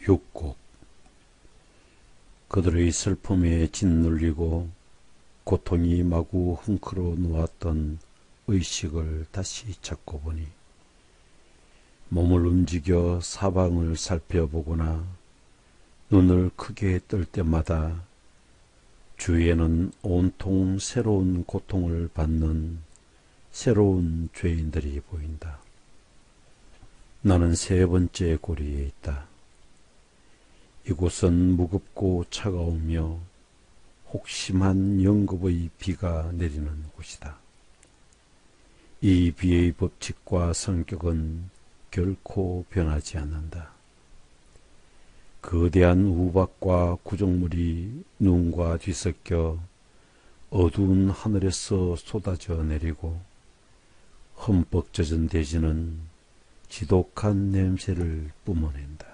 육곡. 그들의 슬픔에 짓눌리고 고통이 마구 헝클어 놓았던 의식을 다시 찾고 보니 몸을 움직여 사방을 살펴보거나 눈을 크게 뜰 때마다 주위에는 온통 새로운 고통을 받는 새로운 죄인들이 보인다. 나는 세 번째 고리에 있다. 이곳은 무겁고 차가우며 혹심한 영겁의 비가 내리는 곳이다. 이 비의 법칙과 성격은 결코 변하지 않는다. 거대한 우박과 구정물이 눈과 뒤섞여 어두운 하늘에서 쏟아져 내리고 흠뻑 젖은 대지는 지독한 냄새를 뿜어낸다.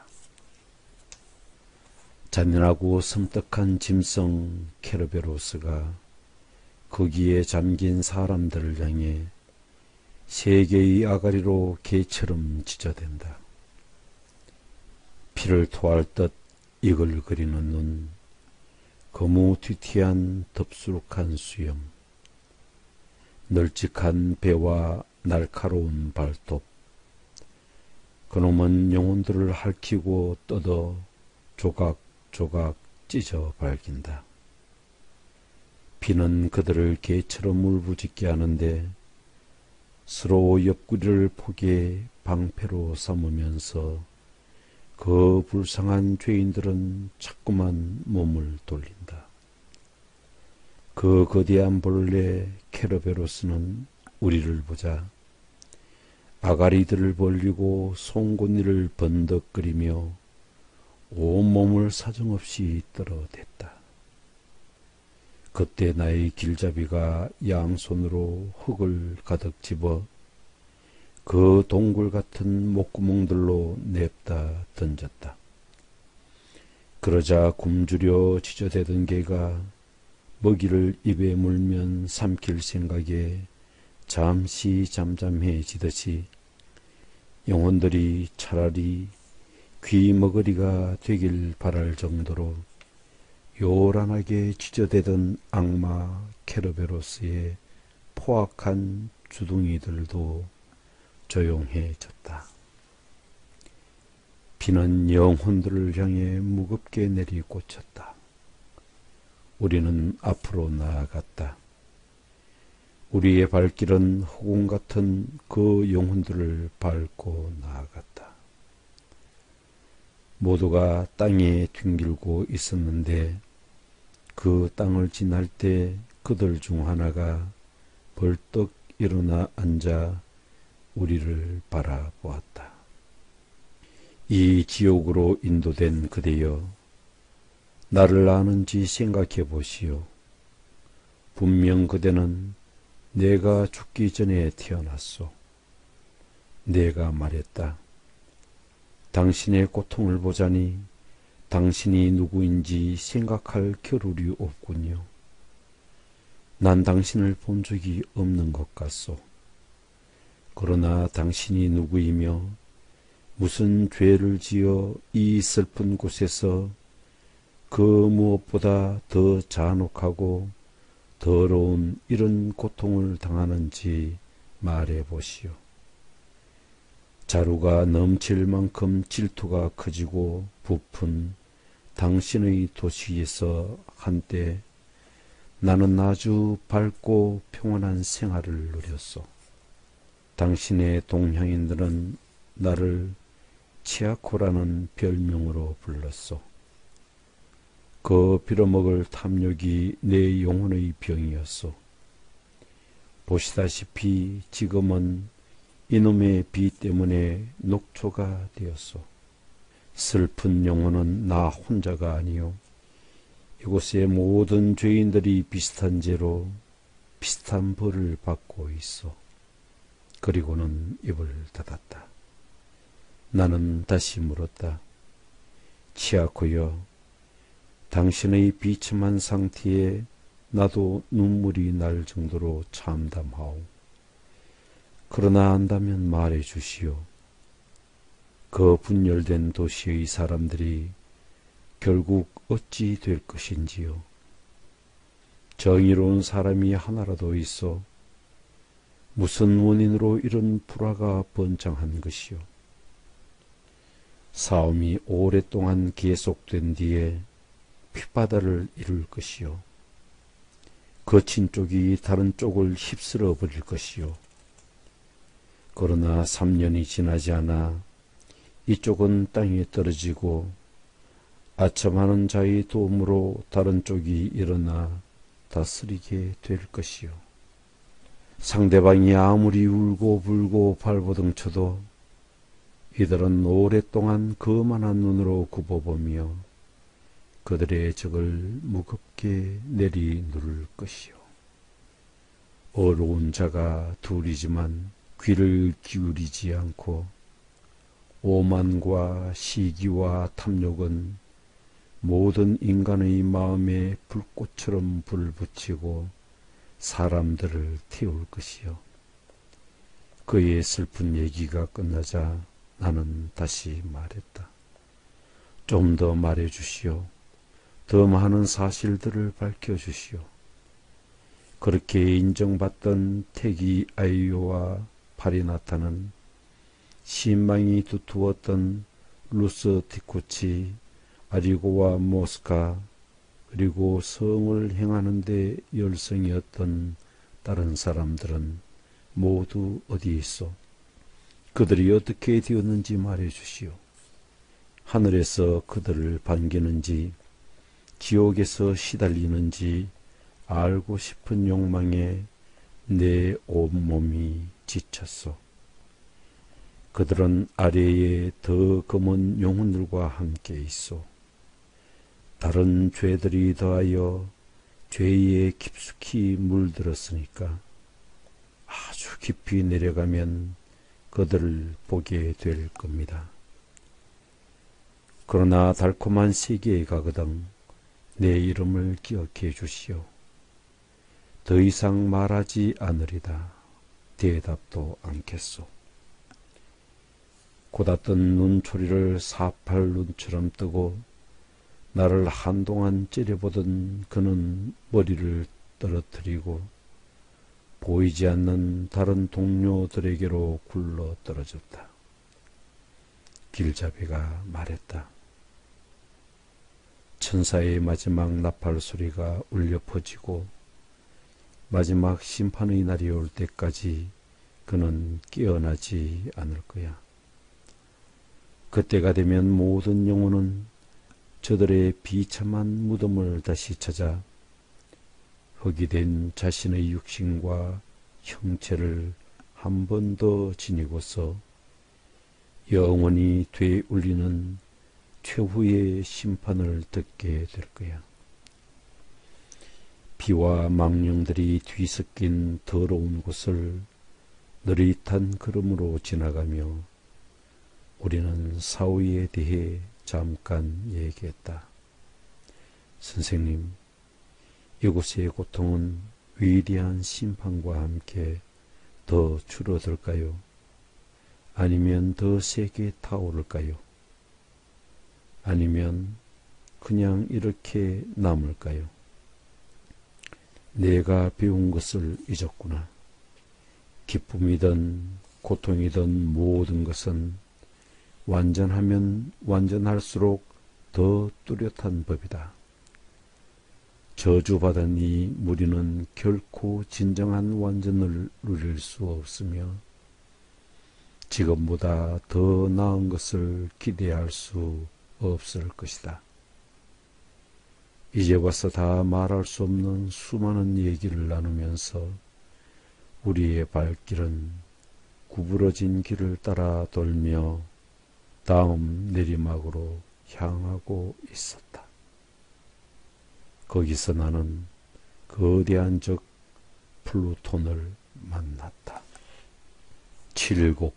잔인하고 섬뜩한 짐승 케르베로스가 거기에 잠긴 사람들을 향해 세 개의 아가리로 개처럼 찢어댄다. 피를 토할 듯 이글거리는 눈, 거무튀튀한 덥수룩한 수염, 널찍한 배와 날카로운 발톱. 그놈은 영혼들을 핥히고 뜯어 조각조각 찢어 밝힌다. 피는 그들을 개처럼 울부짖게 하는데 서로 옆구리를 포개 방패로 삼으면서 그 불쌍한 죄인들은 자꾸만 몸을 돌린다. 그 거대한 벌레 케르베로스는 우리를 보자 아가리들을 벌리고 송곳니를 번덕거리며 온몸을 사정없이 떨어댔다. 그때 나의 길잡이가 양손으로 흙을 가득 집어 그 동굴 같은 목구멍들로 냅다 던졌다. 그러자 굶주려 지저대던 개가 먹이를 입에 물면 삼킬 생각에 잠시 잠잠해지듯이 영혼들이 차라리 귀머거리가 되길 바랄 정도로 요란하게 지저대던 악마 케르베로스의 포악한 주둥이들도 조용해졌다. 비는 영혼들을 향해 무겁게 내리꽂혔다. 우리는 앞으로 나아갔다. 우리의 발길은 허공 같은 그 영혼들을 밟고 나아갔다. 모두가 땅에 뒹굴고 있었는데 그 땅을 지날 때 그들 중 하나가 벌떡 일어나 앉아 우리를 바라보았다. 이 지옥으로 인도된 그대여, 나를 아는지 생각해 보시오. 분명 그대는 내가 죽기 전에 태어났소. 내가 말했다. 당신의 고통을 보자니 당신이 누구인지 생각할 겨를이 없군요. 난 당신을 본 적이 없는 것 같소. 그러나 당신이 누구이며 무슨 죄를 지어 이 슬픈 곳에서 그 무엇보다 더 잔혹하고 더러운 이런 고통을 당하는지 말해 보시오. 자루가 넘칠 만큼 질투가 커지고 부푼 당신의 도시에서 한때 나는 아주 밝고 평온한 생활을 누렸소. 당신의 동향인들은 나를 치아코라는 별명으로 불렀소. 그 빌어먹을 탐욕이 내 영혼의 병이었소. 보시다시피 지금은 이놈의 비 때문에 녹초가 되었소. 슬픈 영혼은 나 혼자가 아니요. 이곳의 모든 죄인들이 비슷한 죄로 비슷한 벌을 받고 있어. 그리고는 입을 닫았다. 나는 다시 물었다. 치아코여, 당신의 비참한 상태에 나도 눈물이 날 정도로 참담하오. 그러나 안다면 말해 주시오. 그 분열된 도시의 사람들이 결국 어찌 될 것인지요. 정의로운 사람이 하나라도 있어 무슨 원인으로 이런 불화가 번창한 것이요. 싸움이 오랫동안 계속된 뒤에 핏바다를 이룰 것이요. 거친 쪽이 다른 쪽을 휩쓸어 버릴 것이요. 그러나 3년이 지나지 않아 이쪽은 땅에 떨어지고 아첨하는 자의 도움으로 다른 쪽이 일어나 다스리게 될 것이요. 상대방이 아무리 울고 불고 발버둥쳐도 이들은 오랫동안 거만한 눈으로 굽어보며 그들의 적을 무겁게 내리누를 것이요. 어려운 자가 둘이지만 귀를 기울이지 않고 오만과 시기와 탐욕은 모든 인간의 마음에 불꽃처럼 불을 붙이고 사람들을 태울 것이요. 그의 슬픈 얘기가 끝나자 나는 다시 말했다. 좀 더 말해주시오. 더 많은 사실들을 밝혀주시오. 그렇게 인정받던 태기 아이오와 파리나타는 신망이 두터웠던 루스티코치, 아리고와 모스카, 그리고 성을 행하는 데 열성이었던 다른 사람들은 모두 어디 있어? 그들이 어떻게 되었는지 말해주시오. 하늘에서 그들을 반기는지 지옥에서 시달리는지 알고 싶은 욕망에 내 온몸이 지쳤소. 그들은 아래에 더 검은 영혼들과 함께 있어. 다른 죄들이 더하여 죄에 깊숙이 물들었으니까 아주 깊이 내려가면 그들을 보게 될 겁니다. 그러나 달콤한 세계에 가거든 내 이름을 기억해 주시오. 더 이상 말하지 않으리다. 대답도 않겠소. 고닫던 눈초리를 사팔 눈처럼 뜨고 나를 한동안 째려보던 그는 머리를 떨어뜨리고 보이지 않는 다른 동료들에게로 굴러 떨어졌다. 길잡이가 말했다. 천사의 마지막 나팔 소리가 울려 퍼지고 마지막 심판의 날이 올 때까지 그는 깨어나지 않을 거야. 그때가 되면 모든 영혼은 저들의 비참한 무덤을 다시 찾아 흙이 된 자신의 육신과 형체를 한 번 더 지니고서 영원히 되울리는 최후의 심판을 듣게 될 거야. 비와 망령들이 뒤섞인 더러운 곳을 느릿한 걸음으로 지나가며 우리는 사위에 대해 잠깐 얘기했다. 선생님, 이곳의 고통은 위대한 심판과 함께 더 줄어들까요? 아니면 더 세게 타오를까요? 아니면 그냥 이렇게 남을까요? 내가 배운 것을 잊었구나. 기쁨이든 고통이든 모든 것은 완전하면 완전할수록 더 뚜렷한 법이다. 저주받은 이 무리는 결코 진정한 완전을 누릴 수 없으며 지금보다 더 나은 것을 기대할 수 없을 것이다. 이제 와서 다 말할 수 없는 수많은 얘기를 나누면서 우리의 발길은 구부러진 길을 따라 돌며 다음 내리막으로 향하고 있었다. 거기서 나는 거대한 적 플루톤을 만났다. 7곡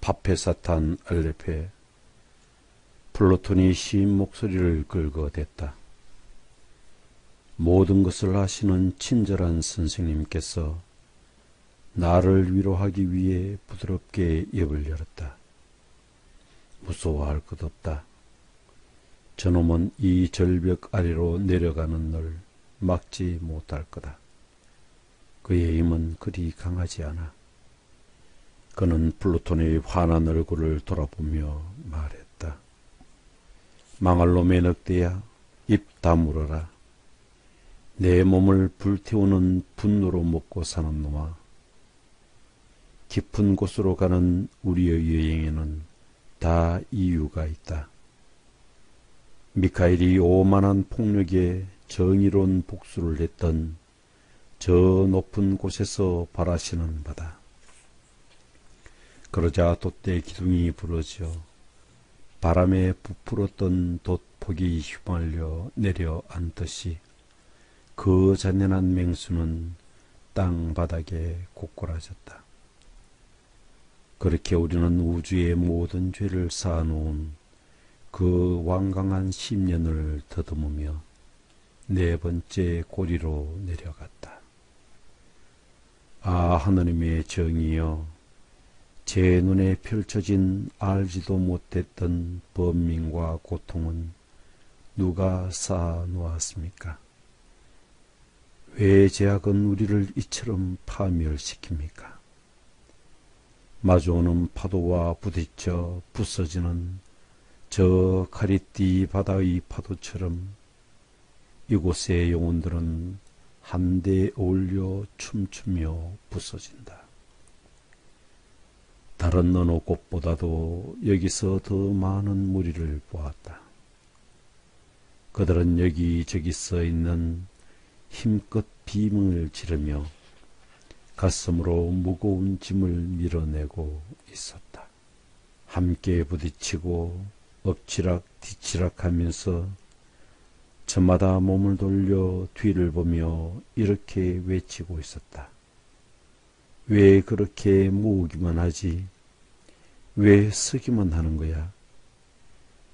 파페사탄 알레페. 플루톤이 신 목소리를 긁어댔다. 모든 것을 아시는 친절한 선생님께서 나를 위로하기 위해 부드럽게 입을 열었다. 무서워할 것 없다. 저놈은 이 절벽 아래로 내려가는 널 막지 못할 거다. 그의 힘은 그리 강하지 않아. 그는 플루톤의 환한 얼굴을 돌아보며 말했다. 망할 놈의 늑대야, 입 다물어라. 내 몸을 불태우는 분노로 먹고 사는 놈아. 깊은 곳으로 가는 우리의 여행에는 다 이유가 있다. 미카엘이 오만한 폭력에 정의로운 복수를 했던 저 높은 곳에서 바라시는 바다. 그러자 돛대 기둥이 부러져 바람에 부풀었던 돛폭이 휘말려 내려앉듯이 그 잔인한 맹수는 땅바닥에 고꾸라졌다. 그렇게 우리는 우주의 모든 죄를 쌓아놓은 그 완강한 심년을 더듬으며 네 번째 고리로 내려갔다. 아, 하느님의 정의여, 제 눈에 펼쳐진 알지도 못했던 번민과 고통은 누가 쌓아놓았습니까? 왜 제약은 우리를 이처럼 파멸시킵니까? 마주오는 파도와 부딪혀 부서지는 저 카리띠 바다의 파도처럼 이곳의 영혼들은 한데 어울려 춤추며 부서진다. 다른 어느 곳보다도 여기서 더 많은 무리를 보았다. 그들은 여기저기 서 있는 힘껏 비명을 지르며 가슴으로 무거운 짐을 밀어내고 있었다. 함께 부딪히고 엎치락 뒤치락 하면서 저마다 몸을 돌려 뒤를 보며 이렇게 외치고 있었다. 왜 그렇게 모으기만 하지? 왜 쓰기만 하는 거야?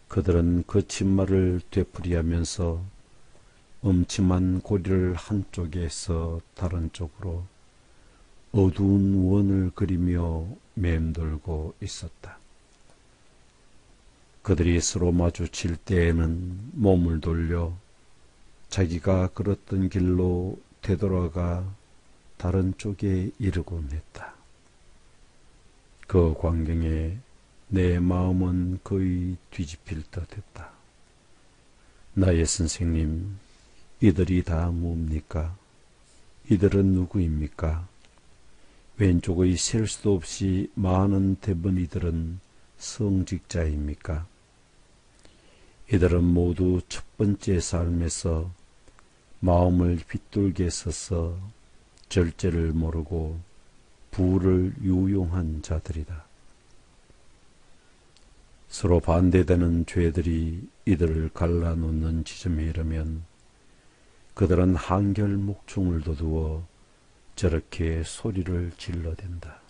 그들은 거친 말을 되풀이하면서 엄침한 고리를 한쪽에서 다른 쪽으로 어두운 원을 그리며 맴돌고 있었다. 그들이 서로 마주칠 때에는 몸을 돌려 자기가 걸었던 길로 되돌아가 다른 쪽에 이르곤 했다. 그 광경에 내 마음은 거의 뒤집힐 듯했다. 나의 선생님, 이들이 다 뭡니까? 이들은 누구입니까? 왼쪽의 셀 수도 없이 많은 대번이들은 성직자입니까? 이들은 모두 첫 번째 삶에서 마음을 빗돌게 서서 절제를 모르고 부를 유용한 자들이다. 서로 반대되는 죄들이 이들을 갈라놓는 지점에 이르면 그들은 한결 목청을 돋우어 저렇게 소리를 질러댄다.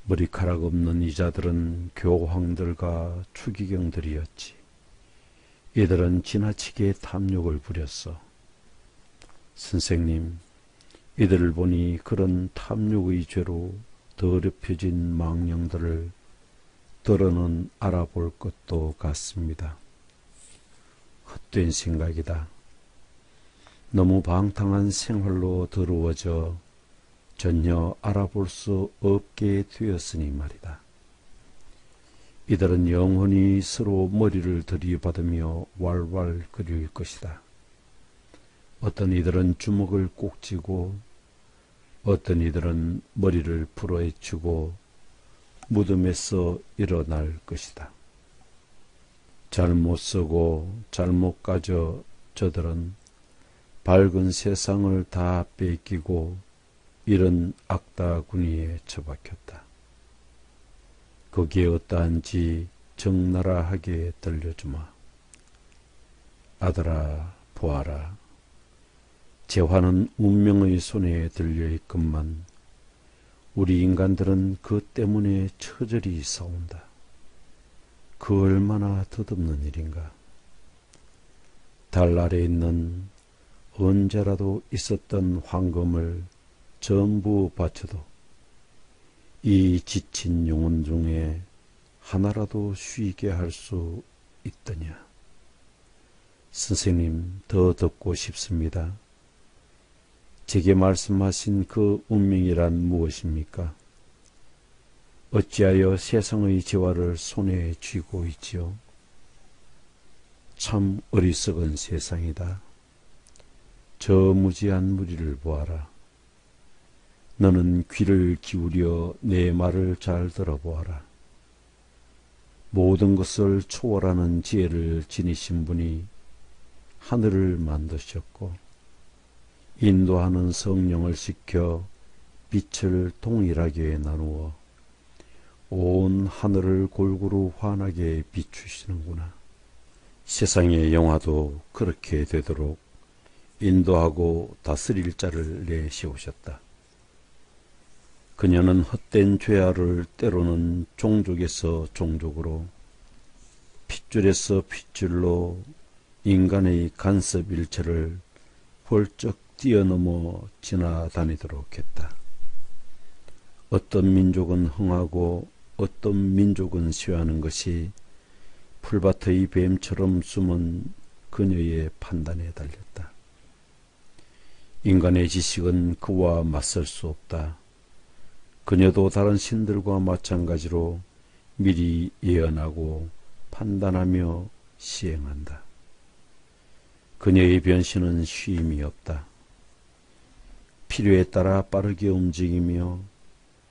머리카락 없는 이자들은 교황들과 추기경들이었지. 이들은 지나치게 탐욕을 부렸어. 선생님, 이들을 보니 그런 탐욕의 죄로 더럽혀진 망령들을 더러는 알아볼 것도 같습니다. 헛된 생각이다. 너무 방탕한 생활로 더러워져 전혀 알아볼 수 없게 되었으니 말이다. 이들은 영원히 서로 머리를 들이받으며 왈왈거릴 것이다. 어떤 이들은 주먹을 꼭 쥐고 어떤 이들은 머리를 풀어헤치고 무덤에서 일어날 것이다. 잘못 쓰고 잘못 가져 저들은 밝은 세상을 다 뺏기고 이런 악다구니에 처박혔다. 거기에 어떠한지 적나라하게 들려주마. 아들아, 보아라. 재화는 운명의 손에 들려있건만 우리 인간들은 그 때문에 처절히 싸운다. 그 얼마나 덧없는 일인가. 달 아래 있는 언제라도 있었던 황금을 전부 바쳐도 이 지친 영혼 중에 하나라도 쉬게 할 수 있더냐. 선생님, 더 듣고 싶습니다. 제게 말씀하신 그 운명이란 무엇입니까? 어찌하여 세상의 재화를 손에 쥐고 있지요? 참 어리석은 세상이다. 저 무지한 무리를 보아라. 너는 귀를 기울여 내 말을 잘 들어보아라. 모든 것을 초월하는 지혜를 지니신 분이 하늘을 만드셨고 인도하는 성령을 시켜 빛을 동일하게 나누어 온 하늘을 골고루 환하게 비추시는구나. 세상의 영화도 그렇게 되도록 인도하고 다스릴 자를 내세우셨다. 그녀는 헛된 죄악을 때로는 종족에서 종족으로, 핏줄에서 핏줄로 인간의 간섭 일체를 훌쩍 뛰어넘어 지나다니도록 했다. 어떤 민족은 흥하고 어떤 민족은 쇠하는 것이 풀밭의 뱀처럼 숨은 그녀의 판단에 달렸다. 인간의 지식은 그와 맞설 수 없다. 그녀도 다른 신들과 마찬가지로 미리 예언하고 판단하며 시행한다. 그녀의 변신은 쉼이 없다. 필요에 따라 빠르게 움직이며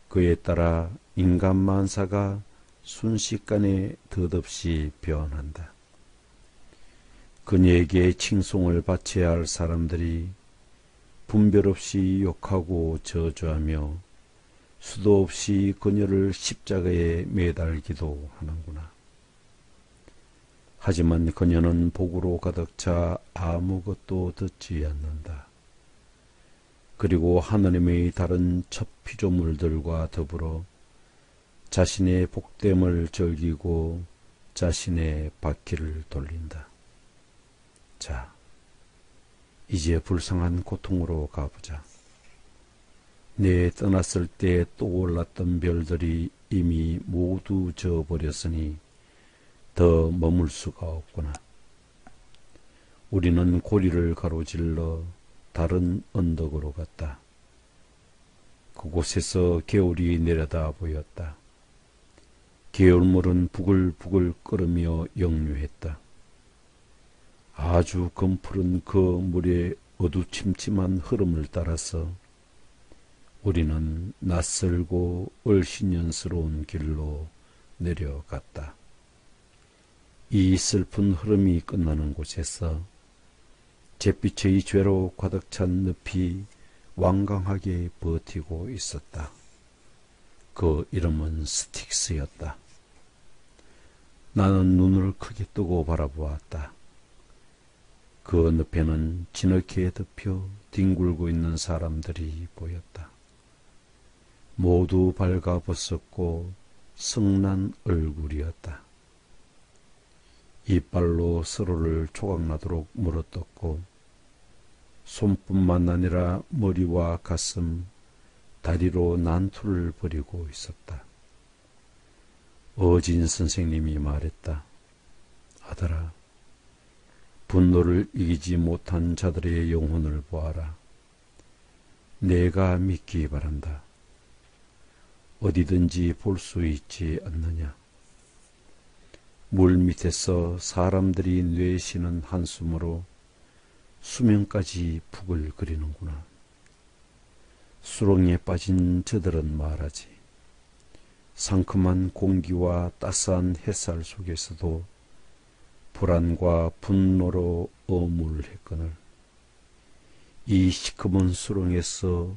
그에 따라 인간 만사가 순식간에 덧없이 변한다. 그녀에게 칭송을 바쳐야 할 사람들이 분별 없이 욕하고 저주하며 수도 없이 그녀를 십자가에 매달기도 하는구나. 하지만 그녀는 복으로 가득 차 아무것도 듣지 않는다. 그리고 하느님의 다른 첫 피조물들과 더불어 자신의 복됨을 즐기고 자신의 바퀴를 돌린다. 자, 이제 불쌍한 고통으로 가보자. 내 떠났을 때 떠올랐던 별들이 이미 모두 져버렸으니 더 머물 수가 없구나. 우리는 고리를 가로질러 다른 언덕으로 갔다. 그곳에서 개울이 내려다 보였다. 개울물은 부글부글 끓으며 역류했다. 아주 검푸른 그 물의 어두침침한 흐름을 따라서 우리는 낯설고 얼씬연스러운 길로 내려갔다. 이 슬픈 흐름이 끝나는 곳에서 잿빛의 죄로 가득 찬 늪이 완강하게 버티고 있었다. 그 이름은 스틱스였다. 나는 눈을 크게 뜨고 바라보았다. 그 늪에는 진흙에 덮여 뒹굴고 있는 사람들이 보였다. 모두 발가벗었고 성난 얼굴이었다. 이빨로 서로를 조각나도록 물어뜯고 손뿐만 아니라 머리와 가슴, 다리로 난투를 벌이고 있었다. 어진 선생님이 말했다. 아들아, 분노를 이기지 못한 자들의 영혼을 보아라. 내가 믿기 바란다. 어디든지 볼 수 있지 않느냐. 물 밑에서 사람들이 뇌시는 한숨으로 수면까지 북을 그리는구나. 수렁에 빠진 저들은 말하지. 상큼한 공기와 따스한 햇살 속에서도 불안과 분노로 어물했거늘 이 시커먼 수렁에서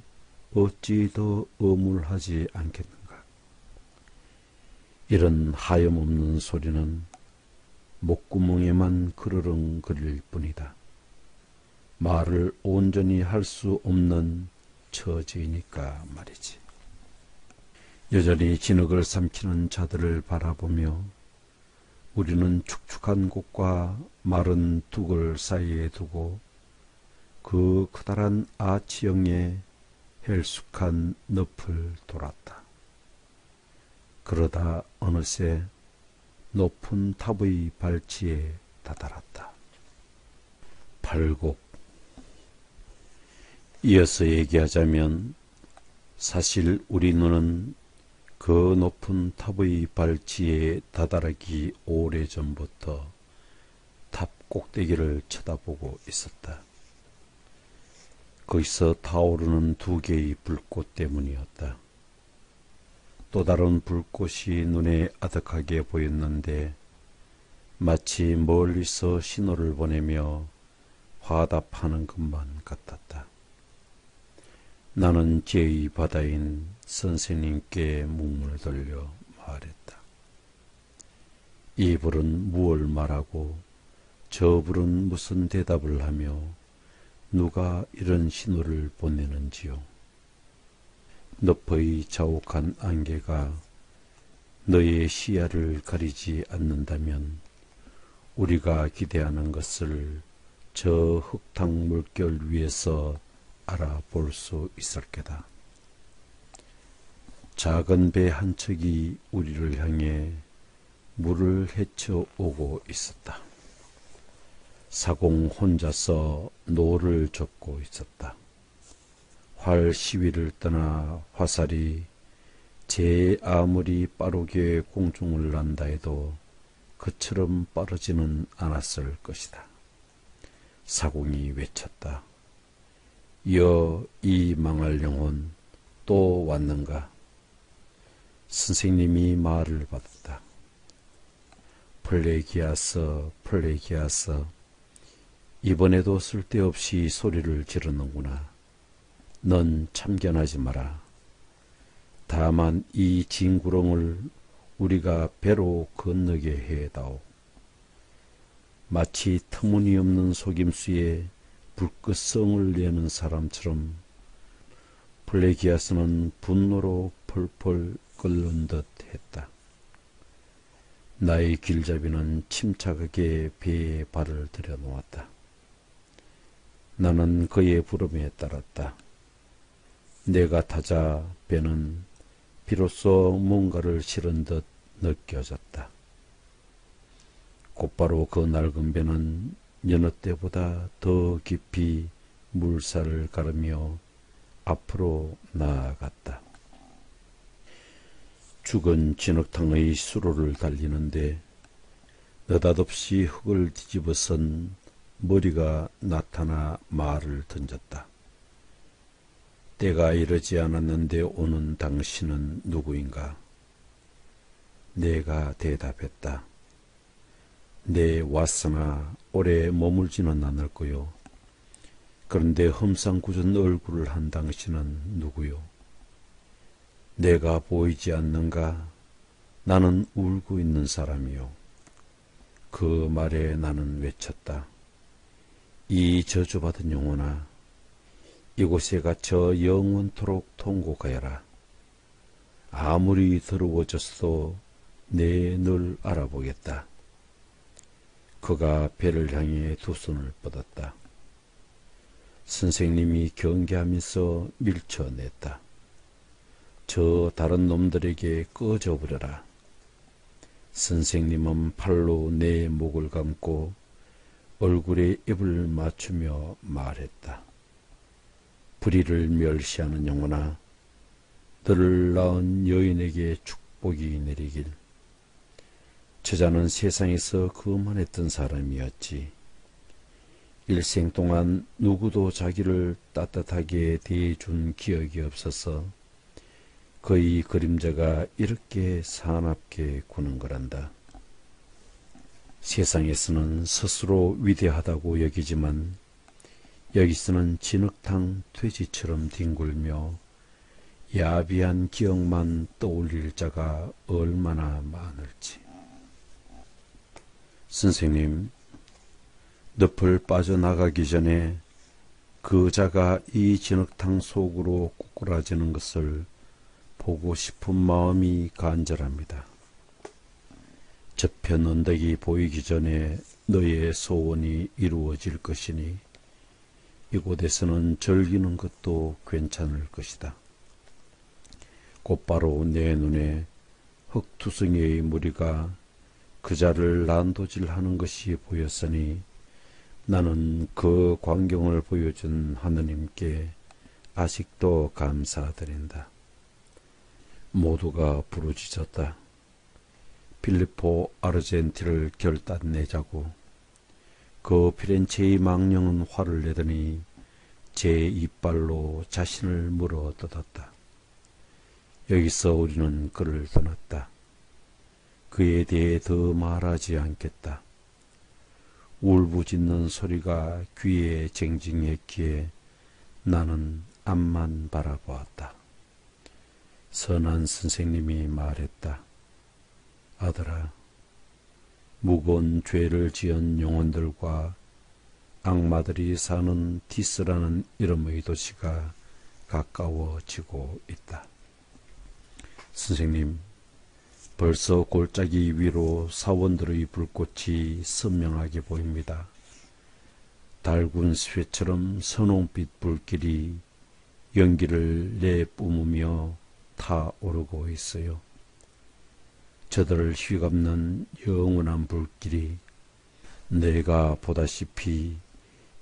어찌 더 어물하지 않겠는가. 이런 하염없는 소리는 목구멍에만 그르렁거릴 뿐이다. 말을 온전히 할 수 없는 처지이니까 말이지. 여전히 진흙을 삼키는 자들을 바라보며 우리는 축축한 곳과 마른 두글 사이에 두고 그 커다란 아치형의 헬쑥한 늪을 돌았다. 그러다 어느새 높은 탑의 발치에 다다랐다. 8곡. 이어서 얘기하자면 사실 우리 눈은 그 높은 탑의 발치에 다다르기 오래전부터 탑 꼭대기를 쳐다보고 있었다. 거기서 타오르는 두 개의 불꽃 때문이었다. 또 다른 불꽃이 눈에 아득하게 보였는데 마치 멀리서 신호를 보내며 화답하는 것만 같았다. 나는 제2 바다인 선생님께 묵문을 돌려 말했다. 이 불은 무엇을 말하고 저 불은 무슨 대답을 하며 누가 이런 신호를 보내는지요. 늪의 자욱한 안개가 너의 시야를 가리지 않는다면 우리가 기대하는 것을 저 흙탕 물결 위에서 알아볼 수 있을 게다. 작은 배 한 척이 우리를 향해 물을 헤쳐오고 있었다. 사공 혼자서 노를 젓고 있었다. 활 시위를 떠나 화살이 제 아무리 빠르게 공중을 난다 해도 그처럼 빠르지는 않았을 것이다. 사공이 외쳤다. 여 이 망할 영혼 또 왔는가? 선생님이 말을 받았다. 플레기아서 플레기아서 이번에도 쓸데없이 소리를 지르는구나. 넌 참견하지 마라. 다만 이 징구렁을 우리가 배로 건너게 해다오. 마치 터무니없는 속임수에 불끝성을 내는 사람처럼 플레기아스는 분노로 펄펄 끓는 듯 했다. 나의 길잡이는 침착하게 배에 발을 들여놓았다. 나는 그의 부름에 따랐다. 내가 타자 배는 비로소 뭔가를 실은 듯 느껴졌다. 곧바로 그 낡은 배는 여느 때보다 더 깊이 물살을 가르며 앞으로 나아갔다. 죽은 진흙탕의 수로를 달리는데 느닷없이 흙을 뒤집어선 머리가 나타나 말을 던졌다. 때가 이르지 않았는데 오는 당신은 누구인가? 내가 대답했다. 네 왔으나 오래 머물지는 않을 거요. 그런데 험상궂은 얼굴을 한 당신은 누구요? 내가 보이지 않는가? 나는 울고 있는 사람이요. 그 말에 나는 외쳤다. 이 저주받은 영혼아, 이곳에 갇혀 영원토록 통곡하여라. 아무리 더러워졌어도 내 널 알아보겠다. 그가 배를 향해 두 손을 뻗었다. 선생님이 경계하면서 밀쳐냈다. 저 다른 놈들에게 꺼져버려라. 선생님은 팔로 내 목을 감고 얼굴에 입을 맞추며 말했다. 불의를 멸시하는 영혼아, 너를 낳은 여인에게 축복이 내리길. 저자는 세상에서 거만했던 사람이었지. 일생 동안 누구도 자기를 따뜻하게 대해준 기억이 없어서 그의 그림자가 이렇게 사납게 구는 거란다. 세상에서는 스스로 위대하다고 여기지만 여기서는 진흙탕 퇴지처럼 뒹굴며 야비한 기억만 떠올릴 자가 얼마나 많을지. 선생님, 늪을 빠져나가기 전에 그 자가 이 진흙탕 속으로 꼬꾸라지는 것을 보고 싶은 마음이 간절합니다. 저편 언덕이 보이기 전에 너의 소원이 이루어질 것이니 이곳에서는 즐기는 것도 괜찮을 것이다. 곧바로 내 눈에 흙투성이의 무리가 그자를 난도질하는 것이 보였으니 나는 그 광경을 보여준 하느님께 아직도 감사드린다. 모두가 부르짖었다. 필리포 아르젠티를 결단내자고. 그 피렌체의 망령은 화를 내더니 제 이빨로 자신을 물어 뜯었다. 여기서 우리는 그를 떠났다. 그에 대해 더 말하지 않겠다. 울부짖는 소리가 귀에 쟁징했기에 나는 앞만 바라보았다. 선한 선생님이 말했다. 아들아, 무거운 죄를 지은 영혼들과 악마들이 사는 티스라는 이름의 도시가 가까워지고 있다. 선생님, 벌써 골짜기 위로 사원들의 불꽃이 선명하게 보입니다. 달군 쇠처럼 선홍빛 불길이 연기를 내뿜으며 타오르고 있어요. 저들을 휘감는 영원한 불길이 내가 보다시피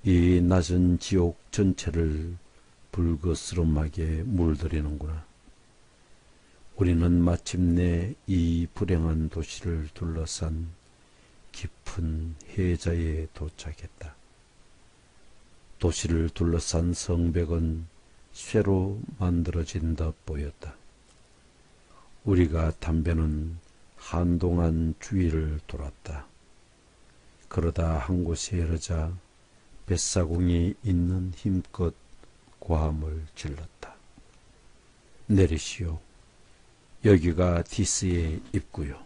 이 낮은 지옥 전체를 불그스름하게 물들이는구나. 우리는 마침내 이 불행한 도시를 둘러싼 깊은 해자에 도착했다. 도시를 둘러싼 성벽은 쇠로 만들어진 듯 보였다. 우리가 담배는 한동안 주위를 돌았다. 그러다 한 곳에 이르자 뱃사공이 있는 힘껏 고함을 질렀다. 내리시오. 여기가 티스의 입구요.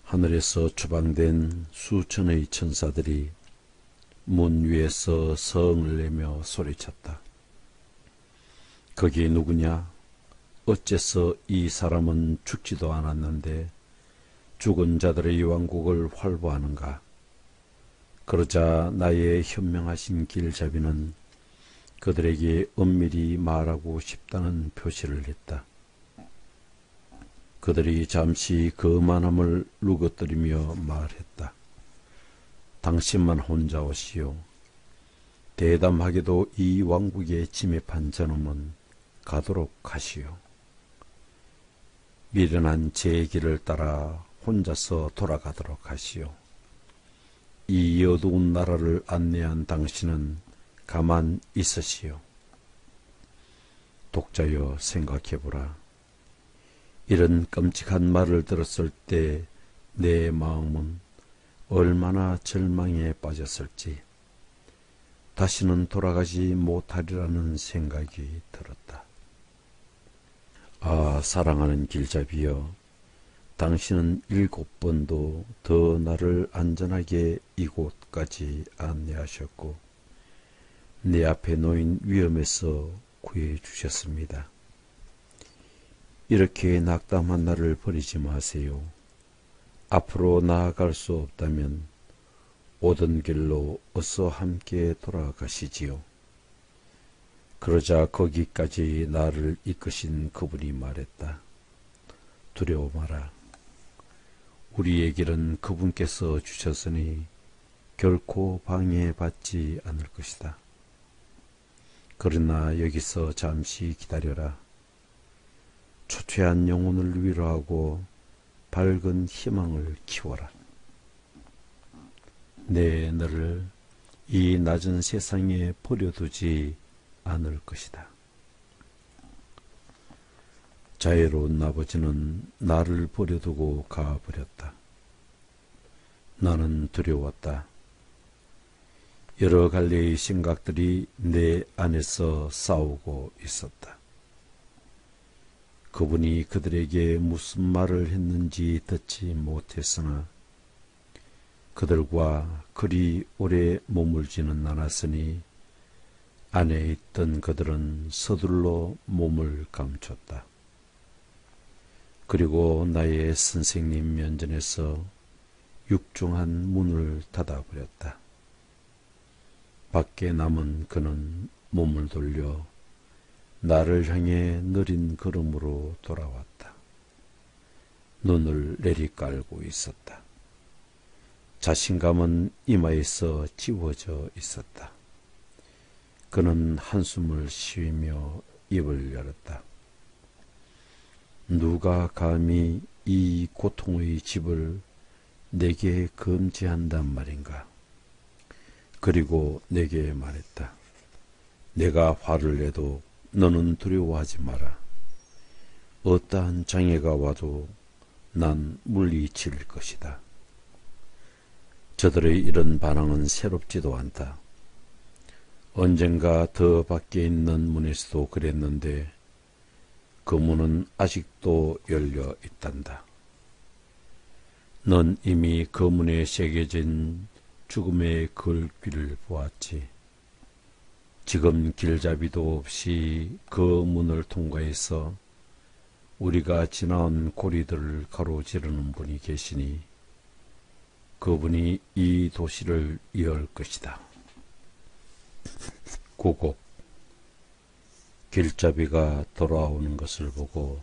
하늘에서 추방된 수천의 천사들이 문 위에서 성을 내며 소리쳤다. 거기 누구냐? 어째서 이 사람은 죽지도 않았는데 죽은 자들의 왕국을 활보하는가? 그러자 나의 현명하신 길잡이는 그들에게 엄밀히 말하고 싶다는 표시를 했다. 그들이 잠시 거만함을 누그뜨리며 말했다. 당신만 혼자 오시오. 대담하게도 이 왕국에 침입한 저놈은 가도록 하시오. 미련한 제 길을 따라 혼자서 돌아가도록 하시오. 이 어두운 나라를 안내한 당신은 가만 있으시오. 독자여 생각해보라. 이런 끔찍한 말을 들었을 때 내 마음은 얼마나 절망에 빠졌을지 다시는 돌아가지 못하리라는 생각이 들었다. 아, 사랑하는 길잡이여, 당신은 7번도 더 나를 안전하게 이곳까지 안내하셨고 내 앞에 놓인 위험에서 구해주셨습니다. 이렇게 낙담한 나를 버리지 마세요. 앞으로 나아갈 수 없다면 오던 길로 어서 함께 돌아가시지요. 그러자 거기까지 나를 이끄신 그분이 말했다. 두려워 마라. 우리의 길은 그분께서 주셨으니 결코 방해받지 않을 것이다. 그러나 여기서 잠시 기다려라. 초췌한 영혼을 위로하고 밝은 희망을 키워라. 내 너를 이 낮은 세상에 버려두지 않을 것이다. 자애로운 아버지는 나를 버려두고 가버렸다. 나는 두려웠다. 여러 갈래의 생각들이 내 안에서 싸우고 있었다. 그분이 그들에게 무슨 말을 했는지 듣지 못했으나 그들과 그리 오래 머물지는 않았으니 안에 있던 그들은 서둘러 몸을 감췄다. 그리고 나의 선생님 면전에서 육중한 문을 닫아버렸다. 밖에 남은 그는 몸을 돌려 나를 향해 느린 걸음으로 돌아왔다. 눈을 내리깔고 있었다. 자신감은 이마에서 지워져 있었다. 그는 한숨을 쉬며 입을 열었다. 누가 감히 이 고통의 집을 내게 금지한단 말인가? 그리고 내게 말했다. 내가 화를 내도 너는 두려워하지 마라. 어떠한 장애가 와도 난 물리칠 것이다. 저들의 이런 반항은 새롭지도 않다. 언젠가 더 밖에 있는 문에서도 그랬는데 그 문은 아직도 열려 있단다. 넌 이미 그 문에 새겨진 죽음의 글귀를 보았지. 지금 길잡이도 없이 그 문을 통과해서 우리가 지나온 고리들을 가로지르는 분이 계시니 그분이 이 도시를 열 것이다. 구곡. 길잡이가 돌아오는 것을 보고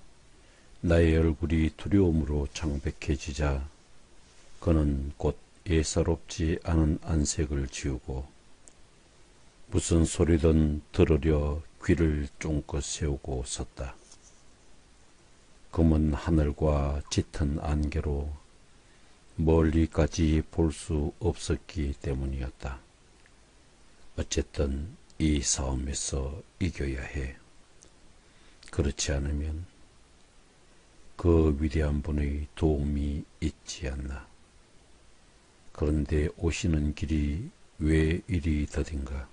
나의 얼굴이 두려움으로 창백해지자 그는 곧 예사롭지 않은 안색을 지우고 무슨 소리든 들으려 귀를 쫑긋 세우고 섰다. 검은 하늘과 짙은 안개로 멀리까지 볼 수 없었기 때문이었다. 어쨌든 이 싸움에서 이겨야 해. 그렇지 않으면 그 위대한 분의 도움이 있지 않나. 그런데 오시는 길이 왜 이리 더딘가?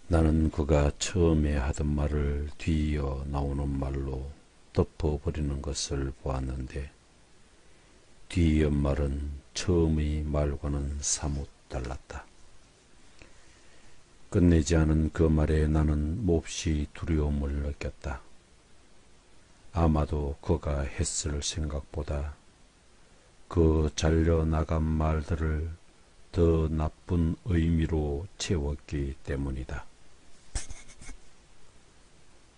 나는 그가 처음에 하던 말을 뒤이어 나오는 말로 덮어버리는 것을 보았는데 뒤이은 말은 처음의 말과는 사뭇 달랐다. 끝내지 않은 그 말에 나는 몹시 두려움을 느꼈다. 아마도 그가 했을 생각보다 그 잘려나간 말들을 더 나쁜 의미로 채웠기 때문이다.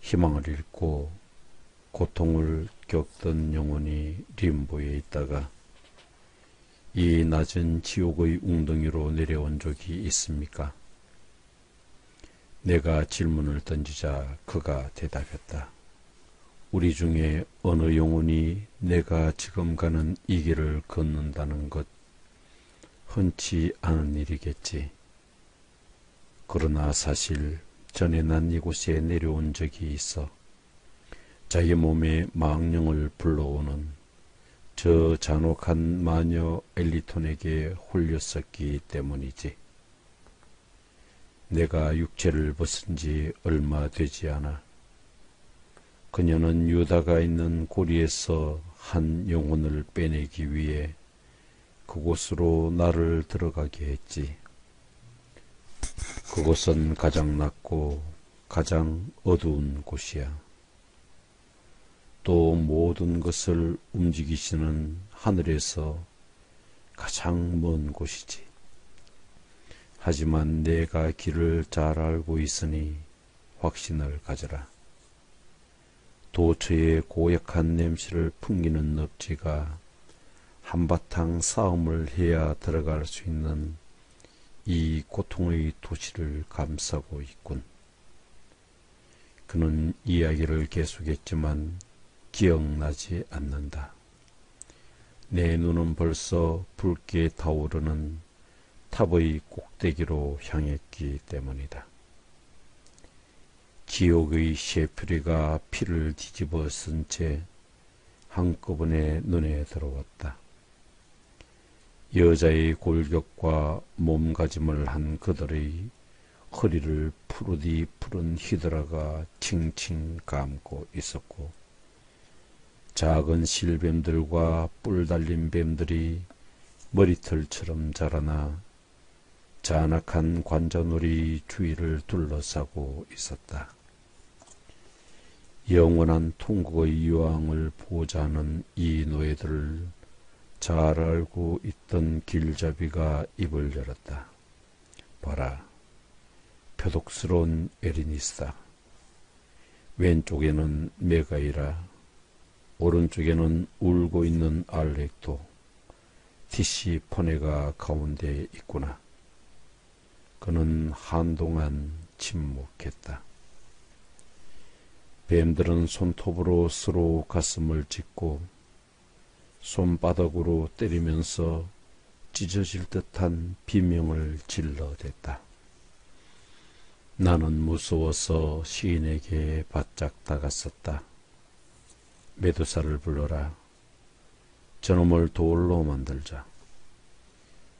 희망을 잃고 고통을 겪던 영혼이 림보에 있다가 이 낮은 지옥의 웅덩이로 내려온 적이 있습니까? 내가 질문을 던지자 그가 대답했다. 우리 중에 어느 영혼이 내가 지금 가는 이 길을 걷는다는 것 흔치 않은 일이겠지. 그러나 사실 전에 난 이곳에 내려온 적이 있어 자기 몸에 망령을 불러오는 저 잔혹한 마녀 엘리톤에게 홀렸었기 때문이지. 내가 육체를 벗은 지 얼마 되지 않아 그녀는 유다가 있는 고리에서 한 영혼을 빼내기 위해 그곳으로 나를 들어가게 했지. 그곳은 가장 낮고 가장 어두운 곳이야. 또 모든 것을 움직이시는 하늘에서 가장 먼 곳이지. 하지만 내가 길을 잘 알고 있으니 확신을 가져라. 도처의 고약한 냄새를 풍기는 넙지가 한바탕 싸움을 해야 들어갈 수 있는 이 고통의 도시를 감싸고 있군. 그는 이야기를 계속했지만 기억나지 않는다. 내 눈은 벌써 붉게 타오르는 탑의 꼭대기로 향했기 때문이다. 지옥의 셰프리가 피를 뒤집어 쓴 채 한꺼번에 눈에 들어왔다. 여자의 골격과 몸가짐을 한 그들의 허리를 푸르디 푸른 히드라가 칭칭 감고 있었고 작은 실뱀들과 뿔 달린 뱀들이 머리털처럼 자라나 잔악한 관자놀이 주위를 둘러싸고 있었다. 영원한 통곡의 유황을 보호자 하는 이 노예들을 잘 알고 있던 길잡이가 입을 열었다. 봐라, 표독스러운 에리니스다. 왼쪽에는 메가이라, 오른쪽에는 울고 있는 알렉도, 티시포네가 가운데 있구나. 그는 한동안 침묵했다. 뱀들은 손톱으로 서로 가슴을 짚고 손바닥으로 때리면서 찢어질 듯한 비명을 질러댔다. 나는 무서워서 시인에게 바짝 다가섰다. 메두사를 불러라. 저놈을 돌로 만들자.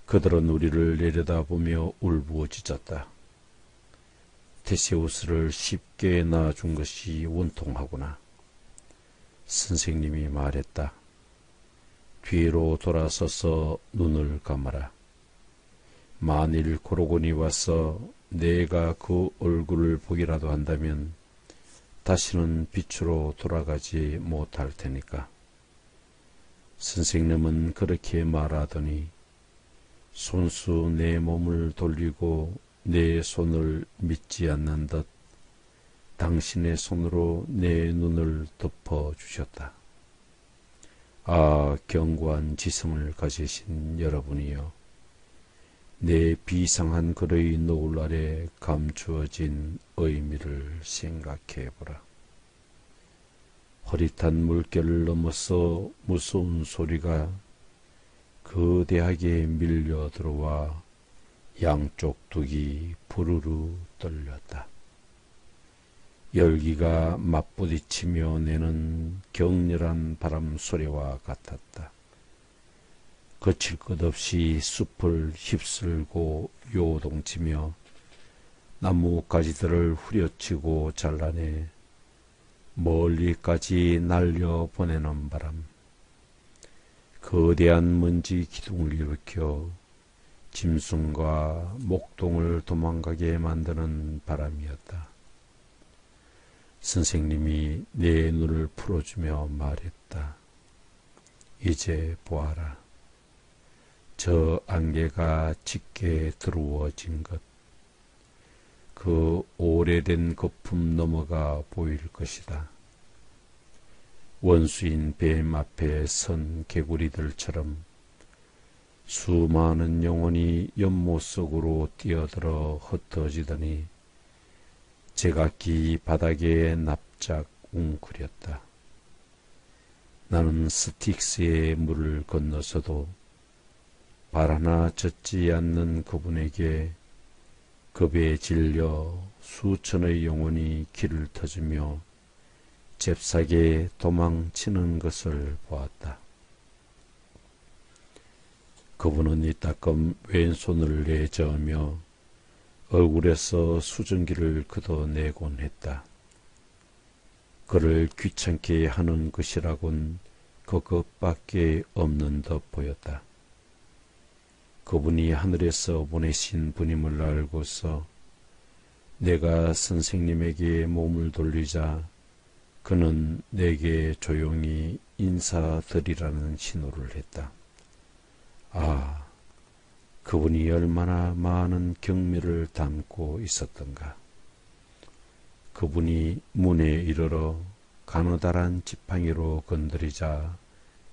그들은 우리를 내려다보며 울부짖었다. 테세우스를 쉽게 낳아준 것이 원통하구나. 선생님이 말했다. 뒤로 돌아서서 눈을 감아라. 만일 고로곤이 와서 내가 그 얼굴을 보기라도 한다면 다시는 빛으로 돌아가지 못할 테니까. 선생님은 그렇게 말하더니 손수 내 몸을 돌리고 내 손을 믿지 않는 듯 당신의 손으로 내 눈을 덮어주셨다. 아, 견고한 지성을 가지신 여러분이여, 내 비상한 글의 노을 아래 감추어진 의미를 생각해보라. 허릿한 물결을 넘어서 무서운 소리가 거대하게 밀려 들어와 양쪽 둑이 부르르 떨렸다. 열기가 맞부딪히며 내는 격렬한 바람 소리와 같았다. 거칠 것 없이 숲을 휩쓸고 요동치며 나무 가지들을 후려치고 잘라내 멀리까지 날려보내는 바람. 거대한 먼지 기둥을 일으켜 짐승과 목동을 도망가게 만드는 바람이었다. 선생님이 내 눈을 풀어주며 말했다. 이제 보아라. 저 안개가 짙게 드루어진 것, 그 오래된 거품 너머가 보일 것이다. 원수인 뱀 앞에 선 개구리들처럼 수많은 영혼이 연못 속으로 뛰어들어 흩어지더니 제각기 바닥에 납작 웅크렸다. 나는 스틱스의 물을 건너서도 발 하나 젖지 않는 그분에게 겁에 질려 수천의 영혼이 길을 터주며 잽싸게 도망치는 것을 보았다. 그분은 이따금 왼손을 내저으며 얼굴에서 수증기를 걷어내곤 했다. 그를 귀찮게 하는 것이라곤 그것밖에 없는 듯 보였다. 그분이 하늘에서 보내신 분임을 알고서 내가 선생님에게 몸을 돌리자 그는 내게 조용히 인사드리라는 신호를 했다. 아, 그분이 얼마나 많은 경미를 담고 있었던가. 그분이 문에 이르러 가느다란 지팡이로 건드리자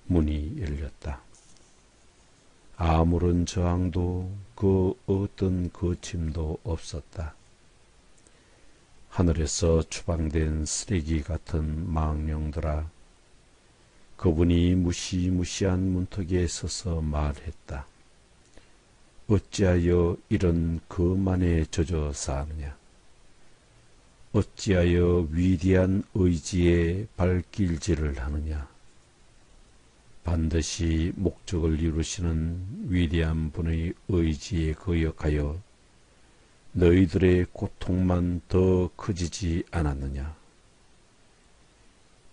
문이 열렸다. 아무런 저항도 그 어떤 거침도 없었다. 하늘에서 추방된 쓰레기 같은 망령들아, 그분이 무시무시한 문턱에 서서 말했다. 어찌하여 이런 거만에 젖어 사느냐? 어찌하여 위대한 의지에 발길질을 하느냐? 반드시 목적을 이루시는 위대한 분의 의지에 거역하여 너희들의 고통만 더 커지지 않았느냐?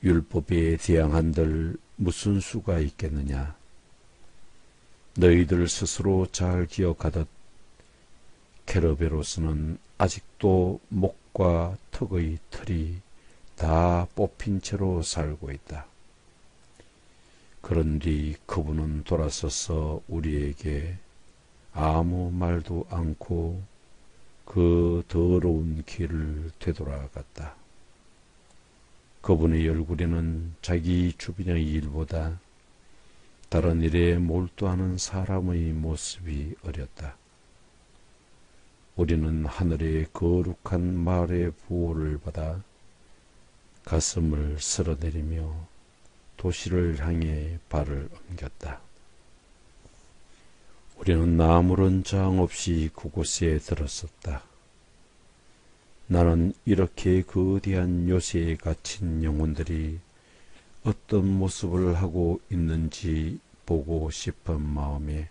율법에 대항한들 무슨 수가 있겠느냐? 너희들 스스로 잘 기억하듯 케르베로스는 아직도 목과 턱의 털이 다 뽑힌 채로 살고 있다. 그런 뒤 그분은 돌아서서 우리에게 아무 말도 않고 그 더러운 길을 되돌아갔다. 그분의 얼굴에는 자기 주변의 일보다 다른 일에 몰두하는 사람의 모습이 어렸다. 우리는 하늘의 거룩한 말의 보호를 받아 가슴을 쓸어내리며 도시를 향해 발을 옮겼다. 우리는 아무런 저항 없이 그곳에 들었었다. 나는 이렇게 거대한 요새에 갇힌 영혼들이 어떤 모습을 하고 있는지 보고 싶은 마음에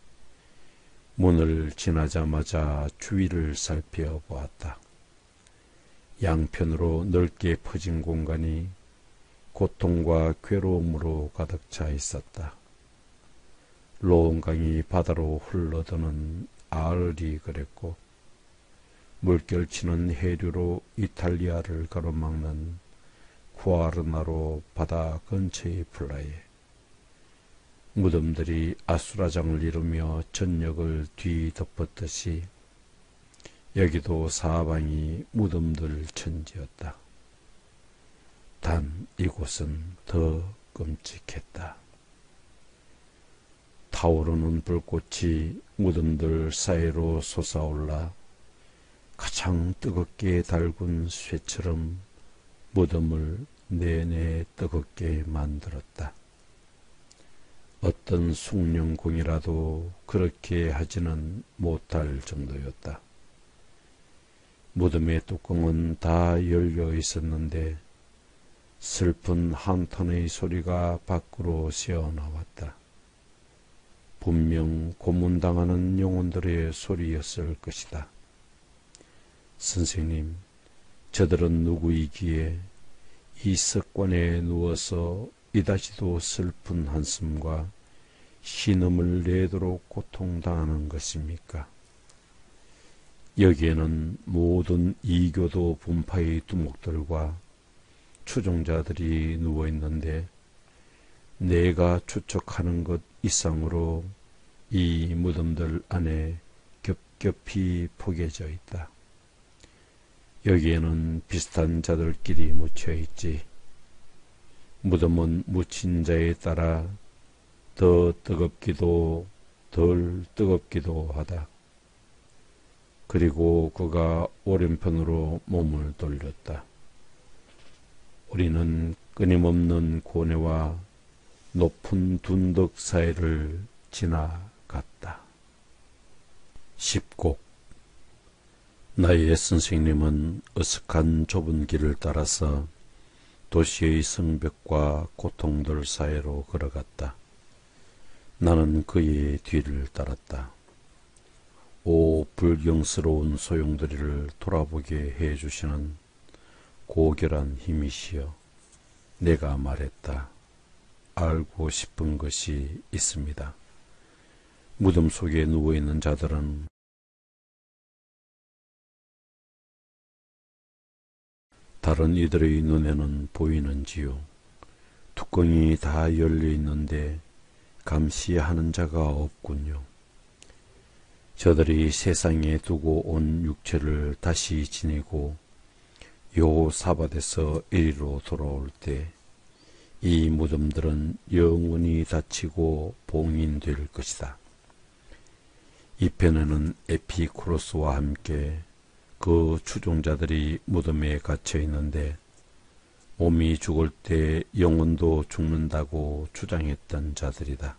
문을 지나자마자 주위를 살펴보았다. 양편으로 넓게 퍼진 공간이 고통과 괴로움으로 가득 차 있었다. 로온강이 바다로 흘러드는 아을이 그랬고, 물결치는 해류로 이탈리아를 가로막는 쿠아르나로 바다 근처의 플라에 무덤들이 아수라장을 이루며 전역을 뒤덮었듯이 여기도 사방이 무덤들 천지였다. 단 이곳은 더 끔찍했다. 타오르는 불꽃이 무덤들 사이로 솟아올라 가장 뜨겁게 달군 쇠처럼 무덤을 내내 뜨겁게 만들었다. 어떤 숭늉공이라도 그렇게 하지는 못할 정도였다. 무덤의 뚜껑은 다 열려 있었는데 슬픈 한탄의 소리가 밖으로 새어나왔다. 분명 고문당하는 영혼들의 소리였을 것이다. 선생님, 저들은 누구이기에 이 석관에 누워서 이다시도 슬픈 한숨과 신음을 내도록 고통당하는 것입니까? 여기에는 모든 이교도 분파의 두목들과 추종자들이 누워있는데 내가 추측하는 것 이상으로 이 무덤들 안에 겹겹이 포개져 있다. 여기에는 비슷한 자들끼리 묻혀있지. 무덤은 묻힌 자에 따라 더 뜨겁기도 덜 뜨겁기도 하다. 그리고 그가 오른편으로 몸을 돌렸다. 우리는 끊임없는 고뇌와 높은 둔덕 사이를 지나갔다. 10곡. 나의 선생님은 어색한 좁은 길을 따라서 도시의 성벽과 고통들 사이로 걸어갔다. 나는 그의 뒤를 따랐다. 오 불경스러운 소용돌이를 돌아보게 해주시는 고결한 힘이시여, 내가 말했다. 알고 싶은 것이 있습니다. 무덤 속에 누워있는 자들은 다른 이들의 눈에는 보이는지요? 뚜껑이 다 열려있는데 감시하는 자가 없군요. 저들이 세상에 두고 온 육체를 다시 지니고 요사밭에서 이리로 돌아올 때 이 무덤들은 영원히 닫히고 봉인될 것이다. 이 편에는 에피쿠로스와 함께 그 추종자들이 무덤에 갇혀 있는데 몸이 죽을 때 영혼도 죽는다고 주장했던 자들이다.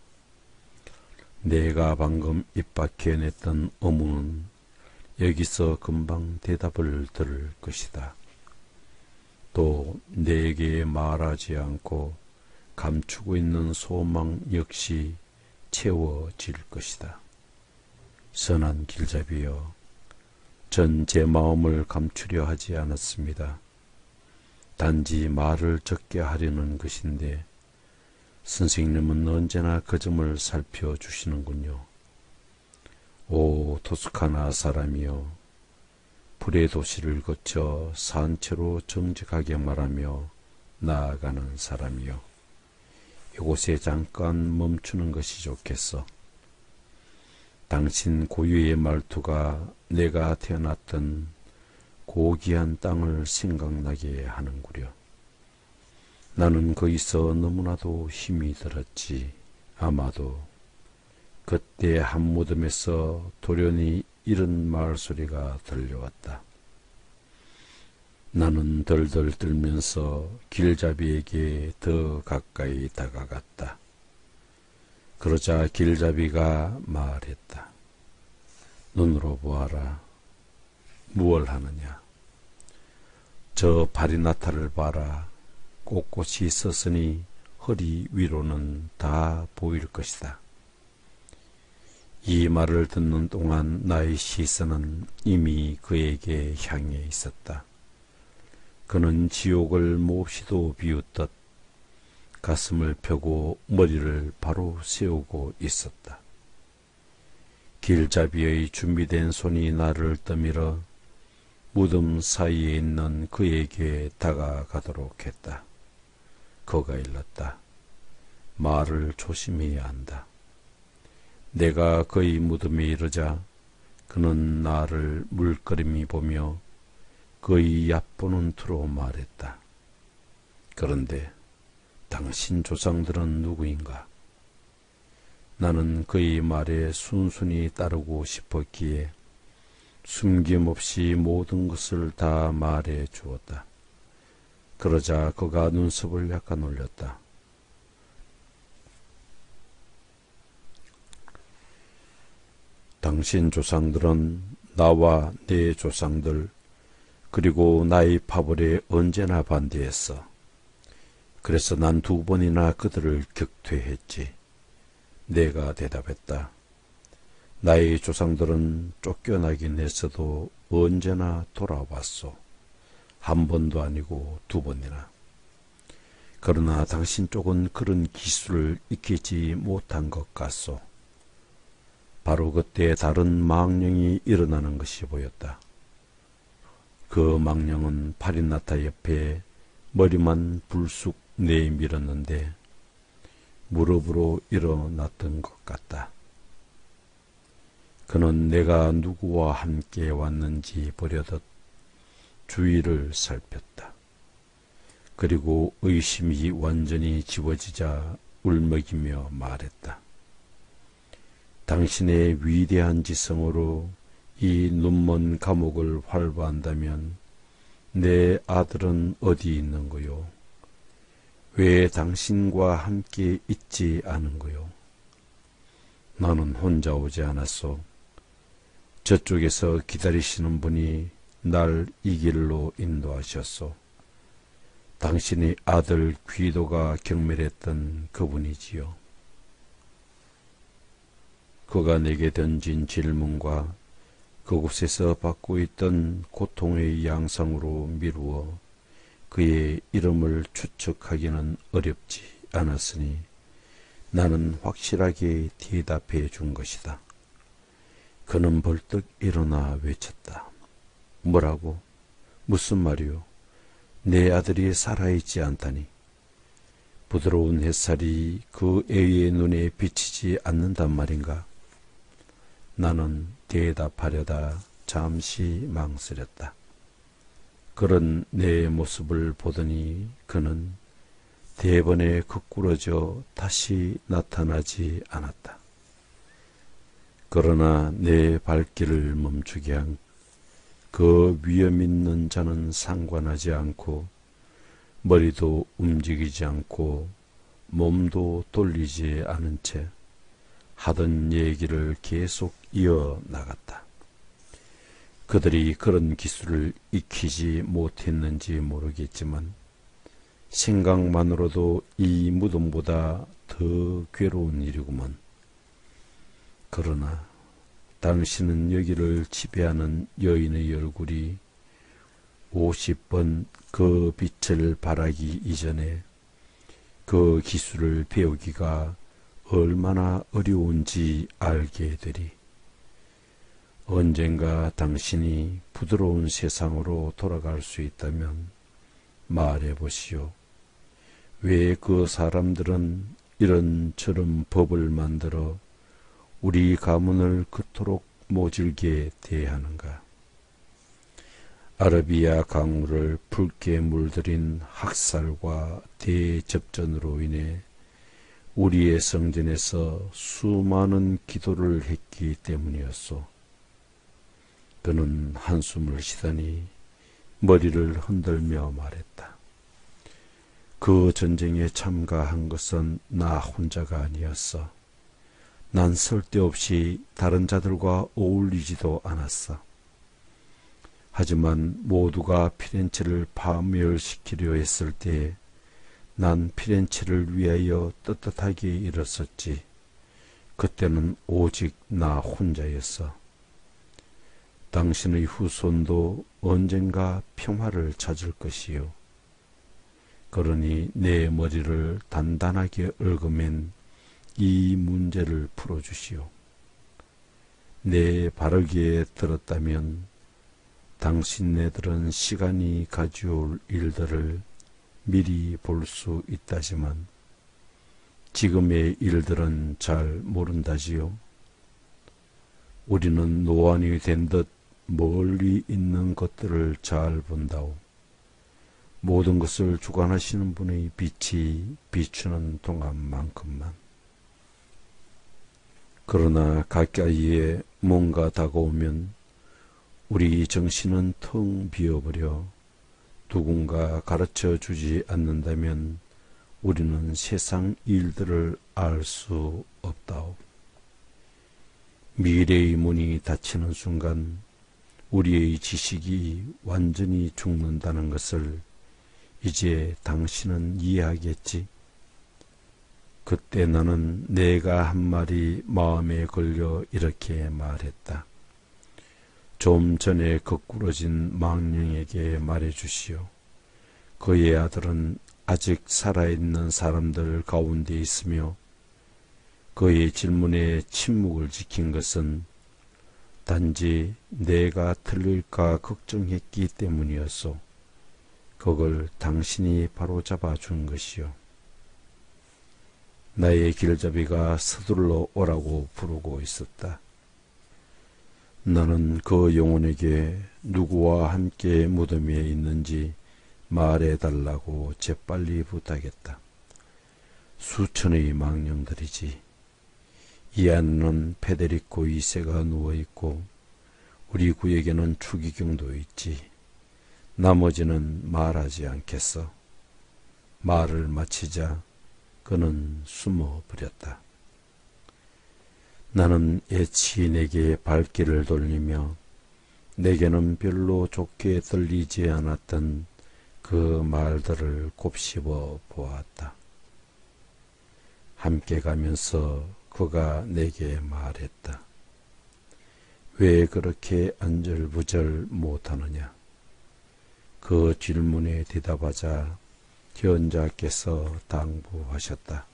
내가 방금 입 밖에 냈던 어문은 여기서 금방 대답을 들을 것이다. 또 내게 말하지 않고 감추고 있는 소망 역시 채워질 것이다. 선한 길잡이여, 전 제 마음을 감추려 하지 않았습니다. 단지 말을 적게 하려는 것인데 선생님은 언제나 그 점을 살펴주시는군요. 오 토스카나 사람이여, 불의 도시를 거쳐 산채로 정직하게 말하며 나아가는 사람이여, 이곳에 잠깐 멈추는 것이 좋겠어. 당신 고유의 말투가 내가 태어났던 고귀한 땅을 생각나게 하는구려. 나는 거기서 너무나도 힘이 들었지. 아마도 그때 한 무덤에서 돌연히 이런 말소리가 들려왔다. 나는 덜덜 떨면서 길잡이에게 더 가까이 다가갔다. 그러자 길잡이가 말했다. 눈으로 보아라. 무얼 하느냐. 저 바리나타를 봐라. 꼿꼿이 섰으니 허리 위로는 다 보일 것이다. 이 말을 듣는 동안 나의 시선은 이미 그에게 향해 있었다. 그는 지옥을 몹시도 비웃듯 가슴을 펴고 머리를 바로 세우고 있었다. 길잡이의 준비된 손이 나를 떠밀어 무덤 사이에 있는 그에게 다가가도록 했다. 그가 일렀다. 말을 조심해야 한다. 내가 그의 무덤에 이르자 그는 나를 물끄러미 보며 그의 얕보는 투로 말했다. 그런데 당신 조상들은 누구인가? 나는 그의 말에 순순히 따르고 싶었기에 숨김없이 모든 것을 다 말해 주었다. 그러자 그가 눈썹을 약간 올렸다. 당신 조상들은 나와 내 조상들 그리고 나의 파벌에 언제나 반대했어. 그래서 난 2번이나 그들을 격퇴했지. 내가 대답했다. 나의 조상들은 쫓겨나긴 했어도 언제나 돌아왔소. 1번도 아니고 2번이나. 그러나 당신 쪽은 그런 기술을 익히지 못한 것 같소. 바로 그때 다른 망령이 일어나는 것이 보였다. 그 망령은 파리나타 옆에 머리만 불쑥 내밀었는데 무릎으로 일어났던 것 같다. 그는 내가 누구와 함께 왔는지 보려듯 주위를 살폈다. 그리고 의심이 완전히 지워지자 울먹이며 말했다. 당신의 위대한 지성으로 이 눈먼 감옥을 활보한다면 내 아들은 어디 있는 거요? 왜 당신과 함께 있지 않은 거요? 나는 혼자 오지 않았소. 저쪽에서 기다리시는 분이 날 이 길로 인도하셨소. 당신의 아들 귀도가 경멸했던 그분이지요. 그가 내게 던진 질문과 그곳에서 받고 있던 고통의 양상으로 미루어 그의 이름을 추측하기는 어렵지 않았으니 나는 확실하게 대답해 준 것이다. 그는 벌떡 일어나 외쳤다. 뭐라고? 무슨 말이오? 내 아들이 살아있지 않다니. 부드러운 햇살이 그 애의 눈에 비치지 않는단 말인가? 나는 대답하려다 잠시 망설였다. 그런 내 모습을 보더니 그는 대번에 거꾸러져 다시 나타나지 않았다. 그러나 내 발길을 멈추게 한 그 위험 있는 자는 상관하지 않고 머리도 움직이지 않고 몸도 돌리지 않은 채 하던 얘기를 계속 이어나갔다. 그들이 그런 기술을 익히지 못했는지 모르겠지만 생각만으로도 이 무덤보다 더 괴로운 일이구먼. 그러나 당신은 여기를 지배하는 여인의 얼굴이 50번 그 빛을 발하기 이전에 그 기술을 배우기가 얼마나 어려운지 알게 되리. 언젠가 당신이 부드러운 세상으로 돌아갈 수 있다면 말해보시오. 왜 그 사람들은 이런저런 법을 만들어 우리 가문을 그토록 모질게 대하는가? 아라비아 강물을 붉게 물들인 학살과 대접전으로 인해 우리의 성전에서 수많은 기도를 했기 때문이었소. 그는 한숨을 쉬더니 머리를 흔들며 말했다. 그 전쟁에 참가한 것은 나 혼자가 아니었어. 난 쓸데없이 다른 자들과 어울리지도 않았어. 하지만 모두가 피렌체를 파멸시키려 했을 때에 난 피렌체를 위하여 떳떳하게 일었었지. 그때는 오직 나 혼자였어. 당신의 후손도 언젠가 평화를 찾을 것이요. 그러니 내 머리를 단단하게 얽어맨 이 문제를 풀어주시오. 내 바르게 들었다면 당신네들은 시간이 가져올 일들을 미리 볼 수 있다지만 지금의 일들은 잘 모른다지요. 우리는 노안이 된 듯 멀리 있는 것들을 잘 본다오. 모든 것을 주관하시는 분의 빛이 비추는 동안만큼만. 그러나 가까이에 뭔가 다가오면 우리 정신은 텅 비어버려 누군가 가르쳐 주지 않는다면 우리는 세상 일들을 알 수 없다오. 미래의 문이 닫히는 순간 우리의 지식이 완전히 죽는다는 것을 이제 당신은 이해하겠지? 그때 나는 내가 한 말이 마음에 걸려 이렇게 말했다. 좀 전에 거꾸러진 망령에게 말해주시오. 그의 아들은 아직 살아있는 사람들 가운데 있으며 그의 질문에 침묵을 지킨 것은 단지 내가 틀릴까 걱정했기 때문이었소. 그걸 당신이 바로잡아 준 것이요. 나의 길잡이가 서둘러 오라고 부르고 있었다. 나는 그 영혼에게 누구와 함께 무덤에 있는지 말해달라고 재빨리 부탁했다. 수천의 망령들이지. 이 안에는 페데리코 2세가 누워있고 우리 구에게는 추기경도 있지. 나머지는 말하지 않겠어. 말을 마치자 그는 숨어버렸다. 나는 애치인에게 발길을 돌리며 내게는 별로 좋게 들리지 않았던 그 말들을 곱씹어 보았다. 함께 가면서 그가 내게 말했다. 왜 그렇게 안절부절 못하느냐? 그 질문에 대답하자 현자께서 당부하셨다.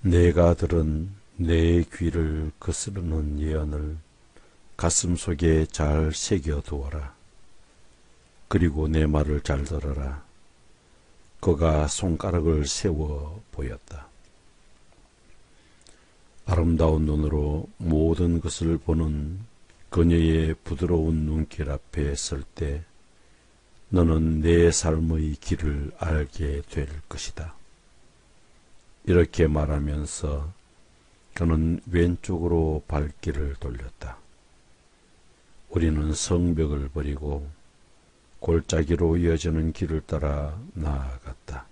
내가 들은 내 귀를 거스르는 예언을 가슴속에 잘 새겨두어라. 그리고 내 말을 잘 들어라. 그가 손가락을 세워 보였다. 아름다운 눈으로 모든 것을 보는 그녀의 부드러운 눈길 앞에 설 때 너는 내 삶의 길을 알게 될 것이다. 이렇게 말하면서 그는 왼쪽으로 발길을 돌렸다. 우리는 성벽을 버리고 골짜기로 이어지는 길을 따라 나아갔다.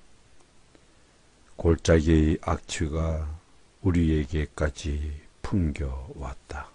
골짜기의 악취가 우리에게까지 풍겨왔다.